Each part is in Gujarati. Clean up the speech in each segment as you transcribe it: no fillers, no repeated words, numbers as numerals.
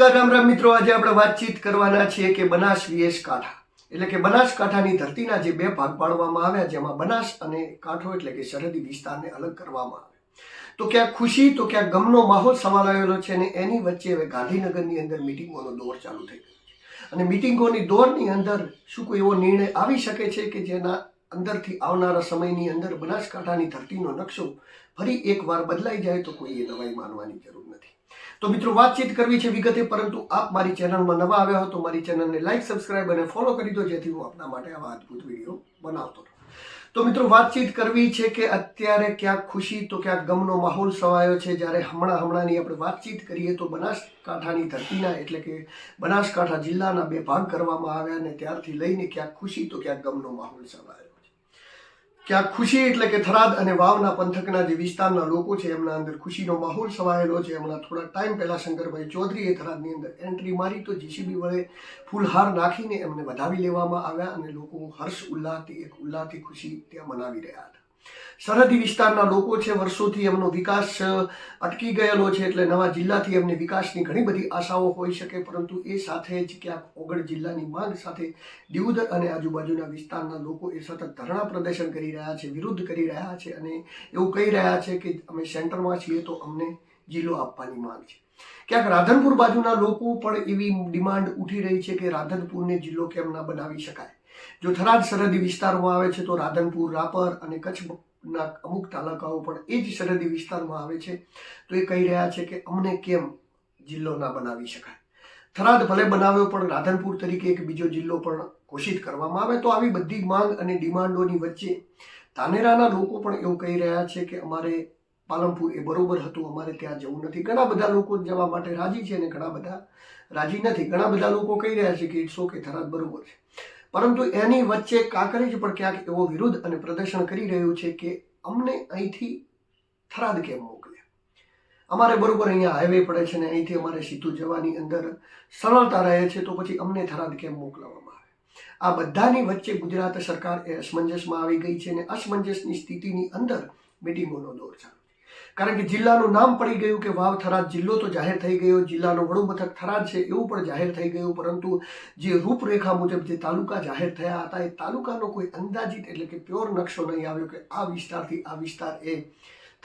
નમસ્કાર રામ રામ મિત્રો, આજે આપણે વાતચીત કરવાના છીએ કે બનાસ વીએસ કાંઠા એટલે કે બનાસકાંઠાની ધરતીના જે બે ભાગ પાડવામાં આવ્યા, જેમાં બનાસ અને કાંઠો એટલે કે સરહદી વિસ્તારને અલગ કરવામાં આવે. તો ક્યાંક ખુશી તો ક્યાંક ગમનો માહોલ સમાયેલો છે અને એની વચ્ચે હવે ગાંધીનગરની અંદર મિટિંગોનો દોર ચાલુ થઈ ગયો છે. અને મિટિંગોની દોરની અંદર શું કોઈ એવો નિર્ણય આવી શકે છે કે જેના અંદરથી આવનારા સમયની અંદર બનાસકાંઠાની ધરતીનો નકશો ફરી એકવાર બદલાઈ જાય તો કોઈએ નવાઈ માનવાની જરૂર નથી. તો મિત્રો, વાતચીત કરવી છે વિગતે, પરંતુ આપ મારી ચેનલમાં નવા આવ્યા હો તો મારી ચેનલને લાઈક, સબસ્ક્રાઇબ અને ફોલો કરી દો, જેથી હું આપના માટે આવા અદ્ભુત વિડીયો બનાવતો રહું. તો મિત્રો, વાતચીત કરવી છે કે અત્યારે ક્યાંક ખુશી તો ક્યાંક ગમનો માહોલ છવાયો છે. જ્યારે હમણાંની આપણે વાતચીત કરીએ તો બનાસકાંઠાની ધરતીના એટલે કે બનાસકાંઠા જિલ્લાના બે ભાગ કરવામાં આવ્યા અને ત્યારથી લઈને ક્યાંક ખુશી તો ક્યાંક ગમનો માહોલ છવાયો. ક્યાંક ખુશી એટલે કે થરાદ અને વાવના પંથકના જે વિસ્તારના લોકો છે એમના અંદર ખુશીનો માહોલ છવાયેલો છે. હમણાં થોડા ટાઈમ પહેલા શંકરભાઈ ચૌધરીએ થરાદની અંદર એન્ટ્રી મારી તો જીસીબી વડે ફૂલહાર નાખીને એમને વધાવી લેવામાં આવ્યા અને લોકો હર્ષ ઉલ્લાસથી ખુશી ત્યાં મનાવી રહ્યા હતા. સરહદી વિસ્તારના લોકો છે, વર્ષોથી એમનો વિકાસ અટકી ગયેલો છે, એટલે નવા જિલ્લાથી એમને વિકાસની ઘણી બધી આશાઓ હોઈ શકે, પરંતુ એ સાથે જ ક્યાંક ઓગળ જિલ્લાની માંગ સાથે દિયોદર અને આજુબાજુના વિસ્તારના લોકો એ સતત ધરણા પ્રદર્શન કરી રહ્યા છે, વિરોધ કરી રહ્યા છે અને એવું કહી રહ્યા છે કે અમે સેન્ટરમાં છીએ તો અમને જિલ્લો આપવાની માંગ છે. ક્યાંક રાધનપુર બાજુના લોકો પણ એવી ડિમાન્ડ ઉઠી રહી છે કે રાધનપુરને જિલ્લો કેમ ના બનાવી શકાય. જો થરાદ સરહદી વિસ્તારમાં આવે છે તો રાધનપુર, રાપર અને કચ્છના અમુક તાલુકાઓ પણ એ જ સરહદી વિસ્તારમાં આવે છે, તો એ કહી રહ્યા છે કે અમને કેમ જિલ્લો ના બનાવી શકાય. થરાદ ભલે બનાવ્યો પણ રાધનપુર તરીકે એક બીજો જિલ્લો પણ ઘોષિત કરવામાં આવે. તો આવી બધી માંગ અને ડિમાન્ડોની વચ્ચે ધાનેરાના લોકો પણ એવું કહી રહ્યા છે કે અમારે પાલનપુર એ બરોબર હતું, અમારે ત્યાં જવું નથી. ઘણા બધા લોકો જવા માટે રાજી છે અને ઘણા બધા રાજી નથી. ઘણા બધા લોકો કહી રહ્યા છે કે ઇટ્સ ઓકે, થરાદ બરોબર છે, પરંતુ એની વચ્ચે કાંકરેજ પણ ક્યાંક એવો વિરોધ અને પ્રદર્શન કરી રહ્યું છે કે અમને અહીંથી થરાદ કેમ મોકલ્યા, અમારે બરોબર અહીંયા હાઈવે પડે છે ને અહીંથી અમારે સીધું જવાની અંદર સરળતા રહે છે, તો પછી અમને થરાદ કેમ મોકલવામાં આવે. આ બધાની વચ્ચે ગુજરાત સરકાર એ અસમંજસમાં આવી ગઈ છે અને અસમંજસની સ્થિતિની અંદર મિટિંગોનો દોર ચાલુ. કારણ કે જિલ્લાનું નામ પડી ગયું કે વાવ થરાદ જિલ્લો તો જાહેર થઈ ગયો, જિલ્લાનો વડું મથક થરાદ છે એવું પણ જાહેર થઈ ગયું, પરંતુ જે રૂપરેખા મુજબ જે તાલુકા જાહેર થયા હતા એ તાલુકાનો કોઈ અંદાજિત એટલે કે પ્યોર નકશો નહીં આવ્યો કે આ વિસ્તારથી આ વિસ્તાર એ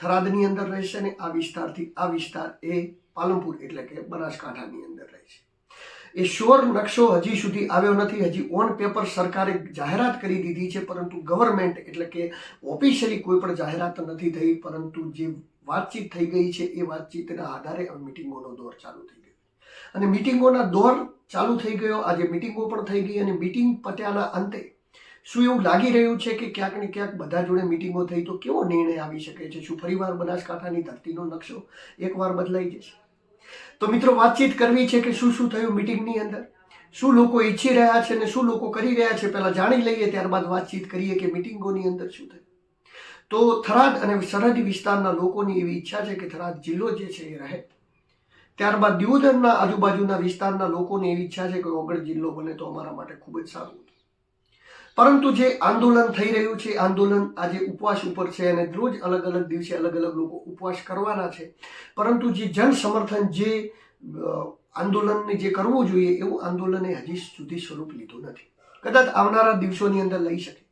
થરાદની અંદર રહેશે અને આ વિસ્તારથી આ વિસ્તાર એ પાલનપુર એટલે કે બનાસકાંઠાની અંદર રહેશે. એ શ્યોર નકશો હજી સુધી આવ્યો નથી. હજી ઓન પેપર સરકારે જાહેરાત કરી દીધી છે, પરંતુ ગવર્મેન્ટ એટલે કે ઓફિશિયલી કોઈ પણ જાહેરાત નથી થઈ, પરંતુ જે વાતચીત થઈ ગઈ છે એ વાતચીતના આધારે મિટિંગોનો દોર ચાલુ થઈ ગયો અને મિટિંગોના દોર ચાલુ થઈ ગયો. આજે મિટિંગો પણ થઈ ગઈ અને મિટિંગ પત્યાના અંતે શું એવું લાગી રહ્યું છે કે ક્યાંક ને ક્યાંક બધા જોડે મિટિંગો થઈ તો કેવો નિર્ણય આવી શકે છે? શું ફરીવાર બનાસકાંઠાની ધરતીનો નકશો એકવાર બદલાઈ જશે? તો મિત્રો, વાતચીત કરવી છે કે શું શું થયું મિટિંગની અંદર, શું લોકો ઈચ્છી રહ્યા છે અને શું લોકો કરી રહ્યા છે. પહેલા જાણી લઈએ, ત્યારબાદ વાતચીત કરીએ કે મિટિંગોની અંદર શું થયું. તો થરાદ અને સરહદી વિસ્તારના લોકોની એવી ઈચ્છા છે કે થરાદ જિલ્લો જે છે એ રહે. ત્યારબાદ દિયોદરના આજુબાજુના વિસ્તારના લોકોની એવી ઈચ્છા છે કે ઓગળ જિલ્લો બને તો અમારા માટે ખૂબ જ સારું હતું. પરંતુ જે આંદોલન થઈ રહ્યું છે, આંદોલન આજે ઉપવાસ ઉપર છે અને રોજ અલગ અલગ દિવસે અલગ અલગ લોકો ઉપવાસ કરવાના છે, પરંતુ જે જન સમર્થન જે આંદોલનને જે કરવું જોઈએ એવું આંદોલને હજી સુધી સ્વરૂપ લીધું નથી. કદાચ આવનારા દિવસોની અંદર લઈ શકે,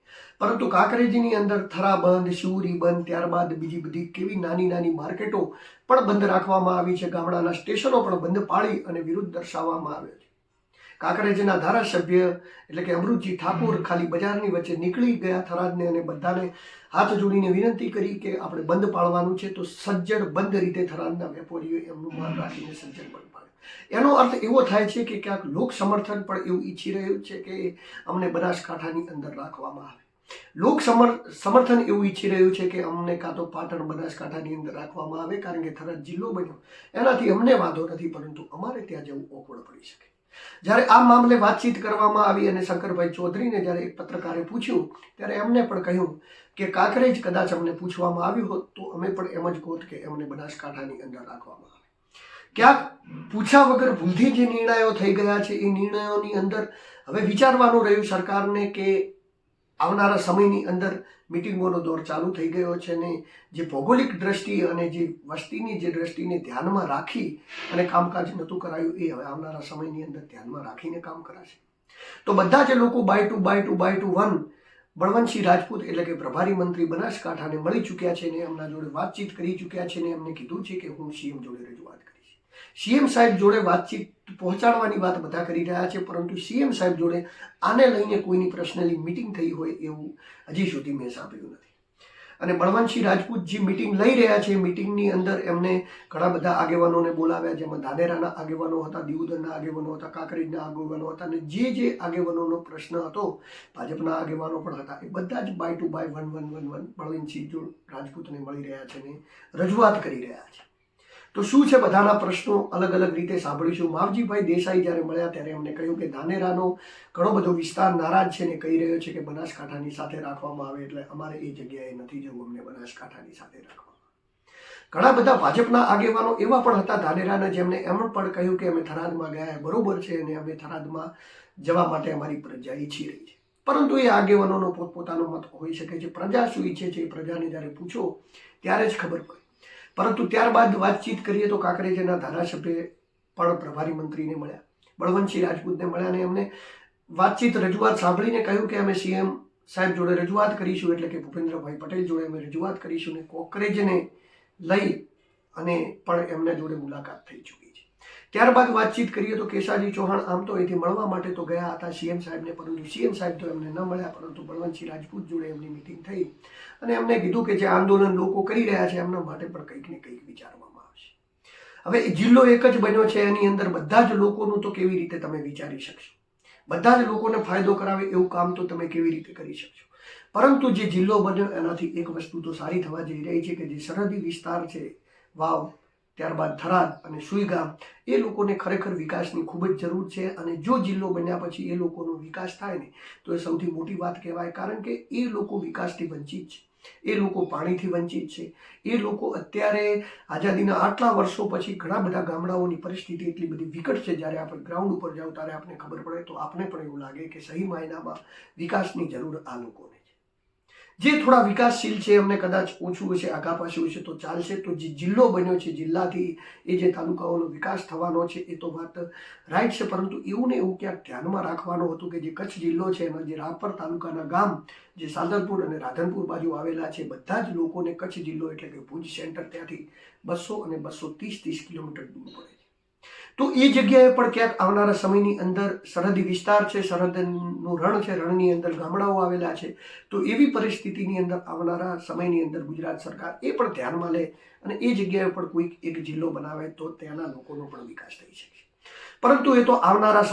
પરંતુ કાંકરેજની અંદર થરા બંધ, શિવરી બંધ, ત્યારબાદ બીજી બધી કેવી નાની નાની માર્કેટો પણ બંધ રાખવામાં આવી છે. ગામડાના સ્ટેશનો પણ બંધ પાડી અને વિરોધ દર્શાવવામાં આવ્યો છે. કાંકરેજના ધારાસભ્ય એટલે કે અમૃતજી ઠાકોર ખાલી બજારની વચ્ચે નીકળી ગયા થરાદને અને બધાને હાથ જોડીને વિનંતી કરી કે આપણે બંધ પાડવાનું છે, તો સજ્જડ બંધ રીતે થરાદના વેપારીઓએ એમનું માન રાખીને સજ્જડ બંધ પાડ્યું. એનો અર્થ એવો થાય છે કે ક્યાંક લોક સમર્થન પણ એવું ઈચ્છી રહ્યું છે કે અમને બનાસકાંઠાની અંદર રાખવામાં આવે. લોક સમર્થન એવું ઈચ્છી રહ્યું છે કે અમને કાં તો પાટણ બનાસકાંઠાની અંદર રાખવામાં આવે, કારણ કે થરાદ જિલ્લો બન્યો એનાથી અમને વાંધો નથી, પરંતુ અમારે ત્યાં જવું ઓકળ પડી શકે. જ્યારે આ મામલે વાતચીત કરવામાં આવી અને શંકરભાઈ ચૌધરીને જ્યારે એક પત્રકારે પૂછ્યું ત્યારે એમને પણ કહ્યું કે કાંકરેજ કદાચ અમને પૂછવામાં આવ્યું હોત તો અમે પણ એમ જ કહો કે એમને બનાસકાંઠાની અંદર રાખવામાં આવે. ક્યાંક પૂછ્યા વગર ભૂલથી જે નિર્ણયો થઈ ગયા છે એ નિર્ણયોની અંદર હવે વિચારવાનું રહ્યું સરકારને કે આવનારા સમયની અંદર મિટિંગોનો દોર ચાલુ થઈ ગયો છે ને જે ભૌગોલિક દ્રષ્ટિ અને જે વસ્તીની જે દ્રષ્ટિને ધ્યાનમાં રાખી અને કામકાજ નહોતું કરાયું એ હવે આવનારા સમયની અંદર ધ્યાનમાં રાખીને કામ કરાશે. તો બધા જ લોકો બાય ટુ 1 બળવંતસિંહ રાજપૂત એટલે કે પ્રભારી મંત્રી બનાસકાંઠાને મળી ચૂક્યા છે ને એમના જોડે વાતચીત કરી ચૂક્યા છે ને એમને કીધું છે કે હું સીએમ જોડે રજૂઆત કરીશ. સીએમ સાહેબ જોડે વાતચીત પહોંચાડવાની વાત બધા કરી રહ્યા છે, પરંતુ સીએમ સાહેબ જોડે આને લઈને કોઈની પર્સનલી મિટિંગ થઈ હોય એવું હજી સુધી મેં સાંભળ્યું નથી. અને બળવંતસિંહ રાજપૂત જે મિટિંગ લઈ રહ્યા છે, મિટિંગની અંદર એમને ઘણા બધા આગેવાનોને બોલાવ્યા, જેમાં ધાનેરાના આગેવાનો હતા, દિયોદરના આગેવાનો હતા, કાંકરેજના આગેવાનો હતા, અને જે આગેવાનોનો પ્રશ્ન હતો ભાજપના આગેવાનો પણ હતા, એ બધા જ બાય ટુ બાય 1 બળવંતસિંહ રાજપૂતને મળી રહ્યા છે ને રજૂઆત કરી રહ્યા છે. તો શું છે બધાના પ્રશ્નો અલગ અલગ રીતે સાંભળીશું. માવજીભાઈ દેસાઈ જ્યારે મળ્યા ત્યારે એમને કહ્યું કે ધાનેરાનો ઘણો બધો વિસ્તાર નારાજ છે ને કહી રહ્યો છે કે બનાસકાંઠાની સાથે રાખવામાં આવે, એટલે અમારે એ જગ્યાએ નથી જવું, અમને બનાસકાંઠાની સાથે રાખવામાં. ઘણા બધા ભાજપના આગેવાનો એવા પણ હતા ધાનેરાના જેમને એમ પણ કહ્યું કે અમે થરાદમાં ગયા, બરોબર છે, અને અમે થરાદમાં જવા માટે અમારી પ્રજા ઈચ્છી રહી છે. પરંતુ એ આગેવાનોનો પોતપોતાનો મત હોઈ શકે છે. પ્રજા શું ઈચ્છે છે એ પ્રજાને જ્યારે પૂછો ત્યારે જ ખબર પડે. પરંતુ ત્યારબાદ વાતચીત કરીએ તો કાંકરેજના ધારાસભ્ય પણ પ્રભારી મંત્રીને મળ્યા, બળવંતસિંહ રાજપૂતને મળ્યા, અને એમને વાતચીત રજૂઆત સાંભળીને કહ્યું કે અમે સીએમ સાહેબ જોડે રજૂઆત કરીશું, એટલે કે ભૂપેન્દ્રભાઈ પટેલ જોડે અમે રજૂઆત કરીશું, ને કોકરેજને લઈ અને પણ એમના જોડે મુલાકાત થઈ ચૂકી છે. ત્યારબાદ વાતચીત કરીએ તો કેશાજી ચૌહાણ આમ તો અહીંથી મળવા માટે તો ગયા હતા સીએમ સાહેબને, પરંતુ સીએમ સાહેબ તો એમને ન મળ્યા, પરંતુ બળવંતસિંહ રાજપૂત જોડે એમની મિટિંગ થઈ અને એમને કીધું કે જે આંદોલન લોકો કરી રહ્યા છે એમના માટે પણ કંઈક ને કંઈક વિચારવામાં આવશે. હવે જિલ્લો એક જ બન્યો છે, એની અંદર બધા જ લોકોનું તો કેવી રીતે તમે વિચારી શકશો? બધા જ લોકોને ફાયદો કરાવે એવું કામ તો તમે કેવી રીતે કરી શકશો? પરંતુ જે જિલ્લો બન્યો એનાથી એક વસ્તુ તો સારી થવા જઈ રહી છે કે જે સરહદી વિસ્તાર છે, વાવ, ત્યારબાદ થરાદ અને સુઈગામ, એ લોકોને ખરેખર વિકાસની ખૂબ જ જરૂર છે. અને જો જિલ્લો બન્યા પછી એ લોકોનો વિકાસ થાય ને તો એ સૌથી મોટી વાત કહેવાય, કારણ કે એ લોકો વિકાસથી વંચિત છે, એ લોકો પાણીથી વંચિત છે, એ લોકો અત્યારે આઝાદીના આટલા વર્ષો પછી ઘણા બધા ગામડાઓની પરિસ્થિતિ એટલી બધી વિકટ છે, જ્યારે આપણે ગ્રાઉન્ડ ઉપર જાવ ત્યારે આપણે ખબર પડે તો આપણે પણ એવું લાગે કે સહી માયનામાં વિકાસની જરૂર આ લોકોને. જે થોડા વિકાસશીલ છે એમને કદાચ ઓછું હશે, આઘા પાછું હશે તો ચાલશે. તો જે જિલ્લો બન્યો છે, જિલ્લાથી એ જે તાલુકાઓનો વિકાસ થવાનો છે એ તો વાત રાઈટ છે, પરંતુ એવું ને એવું ક્યાંક ધ્યાનમાં રાખવાનું હતું કે જે કચ્છ જિલ્લો છે એનો જે રાપર તાલુકાના ગામ જે સાદલપુર અને રાધનપુર બાજુ આવેલા છે, બધા જ લોકોને કચ્છ જિલ્લો એટલે કે ભુજ સેન્ટર ત્યાંથી 200 અને 230 કિલોમીટર દૂર પડે છે. તો એ જગ્યાએ પણ ક્યાંક આવનારા સમયની અંદર સરહદી વિસ્તાર છે, સરહદનું રણ છે, રણની અંદર ગામડાઓ આવેલા છે, તો એવી પરિસ્થિતિની અંદર આવનારા સમયની અંદર ગુજરાત સરકાર એ પણ ધ્યાનમાં લે અને એ જગ્યાએ પણ કોઈક એક જિલ્લો બનાવે તો ત્યાંના લોકોનો પણ વિકાસ થઈ શકે. પરંતુ એ તો આવનારા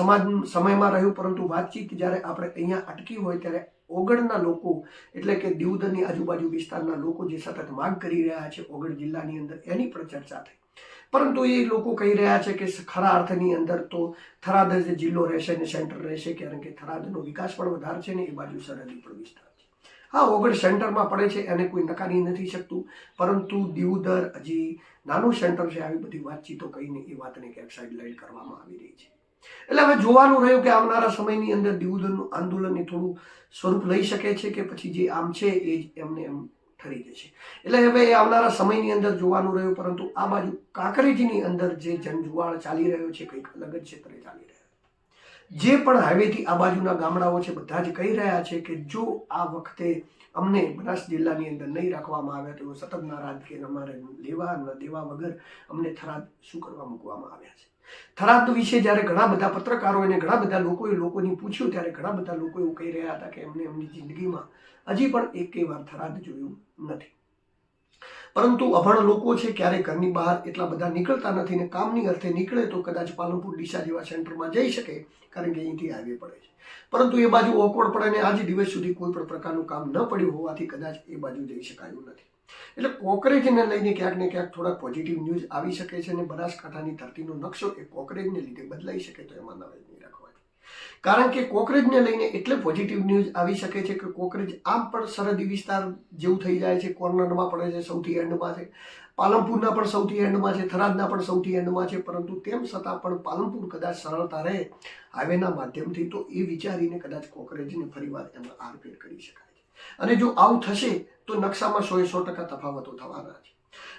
સમયમાં રહ્યું. પરંતુ વાતચીત જ્યારે આપણે અહીંયા અટકી હોય ત્યારે ઓગળના લોકો એટલે કે દિયોદરની આજુબાજુ વિસ્તારના લોકો જે સતત માંગ કરી રહ્યા છે ઓગળ જિલ્લાની અંદર, એની પણ ચર્ચા થઈ. પરંતુ એ લોકો કહી રહ્યા છે કે ખરા અર્થની અંદર તો થરાદ જ જિલ્લો રહેશે ને સેન્ટર રહેશે, કારણ કે થરાદનો વિકાસ પણ વધારે છે ને એ બાજુ સરહદી પણ વિસ્તાર છે. હા, ઓગળ સેન્ટરમાં પડે છે, એને કોઈ નકારી નથી શકતું, પરંતુ દિયોદર હજી નાનું સેન્ટર છે. આવી બધી વાતચીતો કહીને એ વાતને ક્યાંક સાઇડલાઇન કરવામાં આવી રહી છે. એટલે હવે જોવાનું રહ્યું કે આવનારા સમયની અંદર દિયોદરનું આંદોલન એ થોડું સ્વરૂપ લઈ શકે છે કે પછી જે આમ છે એ જ એમને એમ ઠરી જશે. એટલે હવે એ આવનારા સમયની અંદર જોવાનું રહ્યું. પરંતુ આ બાજુ કાંકરેજની અંદર જે જનજુવાળ ચાલી રહ્યો છે કંઈક અલગ જ ક્ષેત્રે ચાલી રહ્યો. જે પણ હાઈવેથી આ બાજુના ગામડાઓ છે બધા જ કહી રહ્યા છે કે જો આ વખતે અમને બનાસ જિલ્લાની અંદર નહીં રાખવામાં આવે તો સતત નારાજ કે અમારે લેવા ન દેવા વગર અમને થરાદ શું કરવા મૂકવામાં આવ્યા છે. થરાદ વિશે જ્યારે ઘણા બધા પત્રકારો અને ઘણા બધા લોકોની પૂછ્યું ત્યારે ઘણા બધા લોકો એવું કહી રહ્યા હતા કે એમને એમની જિંદગીમાં હજી પણ એકેય વાર થરાદ જોયું નથી. પરંતુ અભણ લોકો છે, ક્યારેક ઘરની બહાર એટલા બધા નીકળતા નથી ને કામની અર્થે નીકળે તો કદાચ પાલનપુર ડીસા જેવા સેન્ટરમાં જઈ શકે, કારણ કે અહીંથી હાઈવે પડે છે. પરંતુ એ બાજુ ઓકવર્ડ પડે ને આજ દિવસ સુધી કોઈ પણ પ્રકારનું કામ ન પડ્યું હોવાથી કદાચ એ બાજુ જઈ શકાયું નથી. એટલે કોકરેજને લઈને ક્યાંક ને ક્યાંક થોડા પોઝિટિવ ન્યૂઝ આવી શકે છે અને બનાસકાંઠાની ધરતીનો નકશો એ કોકરેજને લીધે બદલાઈ શકે તો એમાં નવાઈ નહીં રાખવાની. કારણ કે કોકરેજને લઈને એટલે પોઝિટિવ ન્યૂઝ આવી શકે છે કે કોકરેજ આમ પણ સરહદી વિસ્તાર જેવું થઈ જાય છે, કોર્નરમાં પડે છે, સૌથી એન્ડમાં છે. પાલનપુરના પણ સૌથી એન્ડમાં છે, થરાદના પણ સૌથી એન્ડમાં છે, પરંતુ તેમ છતાં પણ પાલનપુર કદાચ સરળતા રહે હાઈવેના માધ્યમથી તો એ વિચારીને કદાચ કોકરેજને ફરીવાર એમાં આરપેર કરી શકાય છે. અને જો આવું થશે તો નકશામાં 100% તફાવતો થવાના છે.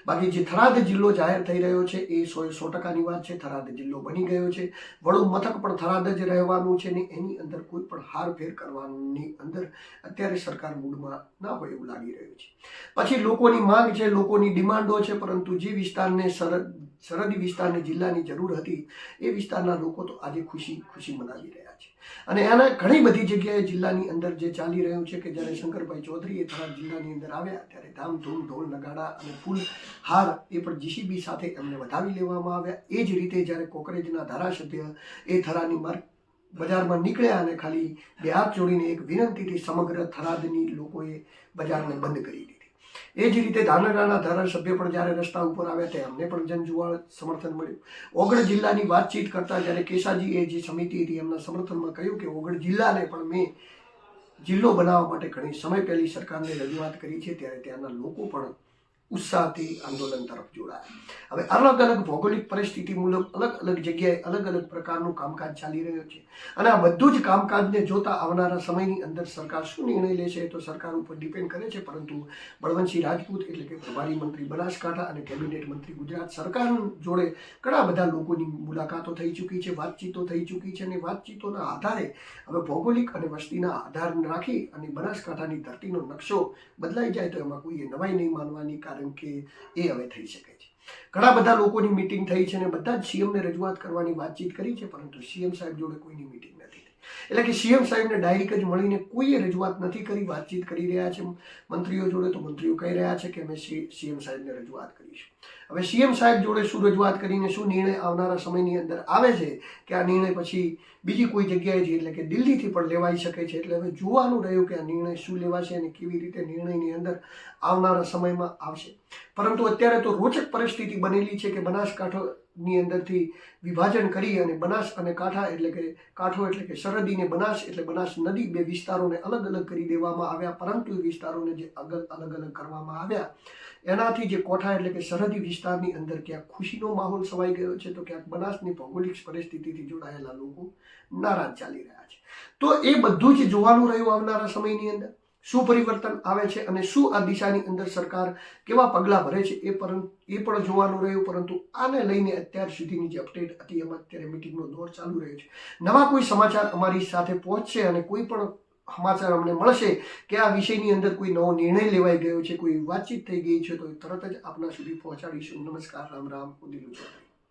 બાકી જે થરાદ જિલ્લો જાહેર થઈ રહ્યો છે એ 100%ની વાત છે. થરાદ જિલ્લો બની ગયો છે. વડુ મથક પણ થરાદ જ રહેવાનું છે ને એની અંદર કોઈ પણ હારફેર કરવાની અંદર અત્યારે સરકાર મૂડમાં ના હોય એવું લાગી રહ્યું છે. પછી લોકોની માંગ છે, લોકોની ડિમાન્ડો છે, પરંતુ જે વિસ્તારને સરહદી વિસ્તારને જિલ્લાની જરૂર હતી એ વિસ્તારના લોકો તો આજે ખુશી મનાવી રહ્યા છે. અને એના ઘણી બધી જગ્યાએ જિલ્લાની અંદર જે ચાલી રહ્યું છે કે જ્યારે શંકરભાઈ ચૌધરી એ થરાદ જિલ્લાની અંદર આવ્યા ત્યારે ધામધૂમ ઢોલ નગાડા અને ફૂલ હાર એ પણ જીસીબી સાથે એમને વધાવી લેવામાં આવ્યા. એ જ રીતે જ્યારે કોકરેજના ધારાસભ્ય એ થરાની બજારમાં નીકળ્યા અને ખાલી બે હાથ જોડીને એક વિનંતીથી સમગ્ર થરાદની લોકોએ બજારને બંધ કરી દીધી. એ જ રીતે ધાનેરાના ધારાસભ્ય પણ જ્યારે રસ્તા ઉપર આવ્યા ત્યારે અમને પણ જનજુવાળ સમર્થન મળ્યું. ઓગળ જિલ્લાની વાતચીત કરતા જ્યારે કેસાજીએ જે સમિતિ હતી એમના સમર્થનમાં કહ્યું કે ઓગળ જિલ્લાને પણ મેં જિલ્લો બનાવવા માટે ઘણી સમય પહેલી સરકારને રજૂઆત કરી છે, ત્યારે ત્યાંના લોકો પણ ઉત્સાહથી આંદોલન તરફ જોડાયા. હવે અલગ અલગ ભૌગોલિક પરિસ્થિતિ મુજબ અલગ અલગ જગ્યાએ અલગ અલગ પ્રકારનું કામકાજ ચાલી રહ્યું છે અને આ બધું જ કામકાજને જોતા આવનારા સમયની અંદર સરકાર શું નિર્ણય લેશે તો સરકાર ઉપર ડિપેન્ડ કરે છે. પરંતુ બળવંતસિંહ રાજપૂત એટલે કે પ્રભારી મંત્રી બનાસકાંઠા અને કેબિનેટ મંત્રી ગુજરાત સરકાર જોડે ઘણા બધા લોકોની મુલાકાતો થઈ ચૂકી છે, વાતચીતો થઈ ચૂકી છે અને વાતચીતોના આધારે હવે ભૌગોલિક અને વસ્તીના આધાર રાખી અને બનાસકાંઠાની ધરતીનો નકશો બદલાઈ જાય તો એમાં કોઈએ નવાઈ નહીં માનવાની, કારણ કે એ હવે થઈ શકે છે. ઘણા બધા લોકોની મીટિંગ થઈ છે અને બધા જ સીએમને રજૂઆત કરવાની વાતચીત કરી છે, પરંતુ સીએમ સાહેબ જોડે કોઈની મીટિંગ નથી થઈ. એટલે કે સીએમ સાહેબને ડાયરેક્ટ જ મળીને કોઈએ રજૂઆત નથી કરી. વાતચીત કરી રહ્યા છે મંત્રીઓ જોડે તો મંત્રીઓ કહી રહ્યા છે કે અમે સીએમ સાહેબને રજૂઆત કરીશું. હવે સીએમ સાહેબ જોડે શું રજૂઆત કરીને શું નિર્ણય આવનારા સમયની અંદર આવે છે કે આ નિર્ણય પછી બીજી કોઈ જગ્યાએથી એટલે કે દિલ્હીથી પણ લેવાઈ શકે છે. એટલે હવે જોવાનું રહ્યું કે આ નિર્ણય શું લેવાશે અને કેવી રીતે નિર્ણયની અંદર આવનારા સમયમાં આવશે. પરંતુ અત્યારે તો રોચક પરિસ્થિતિ બનેલી છે કે બનાસકાંઠાની અંદરથી વિભાજન કરી અને બનાસ અને કાંઠા એટલે કે કાંઠો એટલે કે સરહદીને બનાસ એટલે બનાસ નદી બે વિસ્તારોને અલગ અલગ કરી દેવામાં આવ્યા. પરંતુ એ વિસ્તારોને જે અલગ અલગ કરવામાં આવ્યા એનાથી જે કોઠા એટલે કે સરહદી વિસ્તારની અંદર ક્યાંક ખુશીનો માહોલ છવાઈ ગયો છે તો ક્યાંક બનાસની ભૌગોલિક પરિસ્થિતિથી જોડાયેલા લોકો નારાજ ચાલી રહ્યા છે. તો એ બધું જ જોવાનું રહ્યું આવનારા સમયની અંદર શું પરિવર્તન આવે છે અને શું આ દિશાની અંદર સરકાર કેવા પગલાં ભરે છે એ પણ જોવાનું રહ્યું. પરંતુ આને લઈને અત્યાર સુધીની જે અપડેટ હતી એમાં અત્યારે મિટિંગનો દોર ચાલુ રહ્યો છે. નવા કોઈ સમાચાર અમારી સાથે પહોંચશે અને કોઈ પણ સમાચાર અમને મળશે કે આ વિષયની અંદર કોઈ નવો નિર્ણય લેવાઈ ગયો છે, કોઈ વાતચીત થઈ ગઈ છે તો તરત જ આપના સુધી પહોંચાડીશું. નમસ્કાર, રામ રામ, ઉદિલું.